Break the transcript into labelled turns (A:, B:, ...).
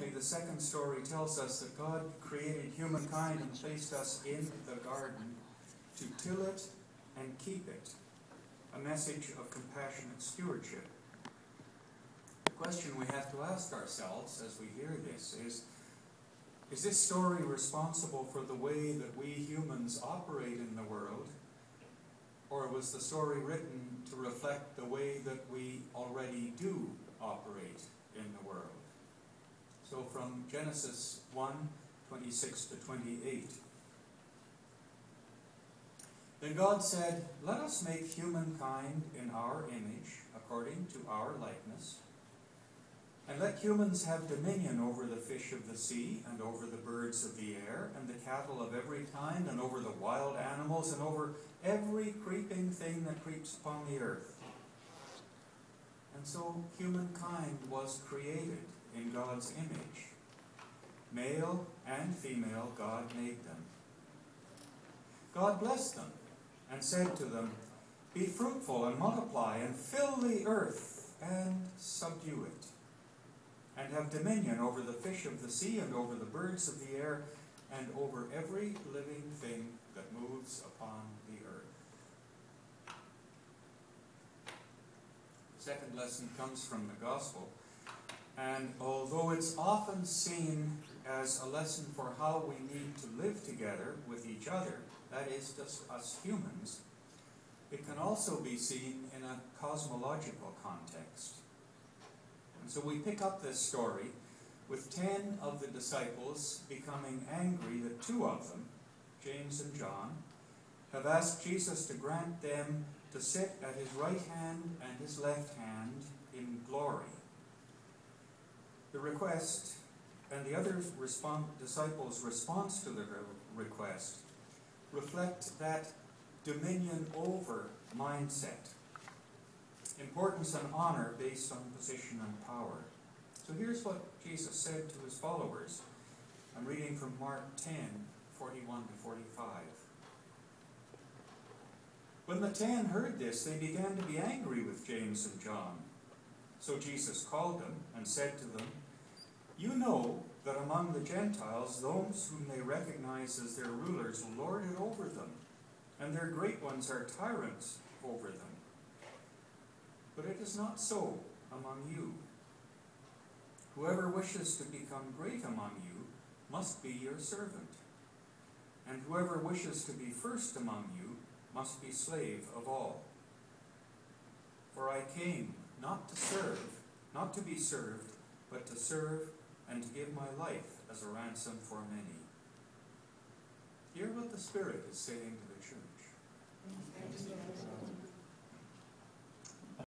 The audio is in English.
A: Symbolically, the second story tells us that God created humankind and placed us in the garden to till it and keep it, a message of compassionate stewardship. The question we have to ask ourselves as we hear this is this story responsible for the way that we humans operate in the world, or was the story written to reflect the way that we already do operate in the world? So from Genesis 1:26 to 28. Then God said, "Let us make humankind in our image, according to our likeness, and let humans have dominion over the fish of the sea, and over the birds of the air, and the cattle of every kind, and over the wild animals, and over every creeping thing that creeps upon the earth." And so humankind was created in God's image. Male and female, God made them. God blessed them and said to them, "Be fruitful and multiply, and fill the earth and subdue it, and have dominion over the fish of the sea, and over the birds of the air, and over every living thing that moves upon the earth." The second lesson comes from the Gospel, and although it's often seen as a lesson for how we need to live together with each other, that is, just us humans, it can also be seen in a cosmological context. And so we pick up this story with 10 of the disciples becoming angry that 2 of them, James and John, have asked Jesus to grant them to sit at his right hand and his left hand in glory. The request and the other disciples' response to the request reflect that dominion over mindset, importance and honor based on position and power. So here's what Jesus said to his followers. I'm reading from Mark 10:41 to 45. When the 10 heard this, they began to be angry with James and John. So Jesus called them and said to them, "You know that among the Gentiles, those whom they recognize as their rulers lord it over them, and their great ones are tyrants over them. But it is not so among you. Whoever wishes to become great among you must be your servant, and whoever wishes to be first among you must be slave of all. For I came not to be served, but to serve and to give my life as a ransom for many." Hear what the Spirit is saying to the church.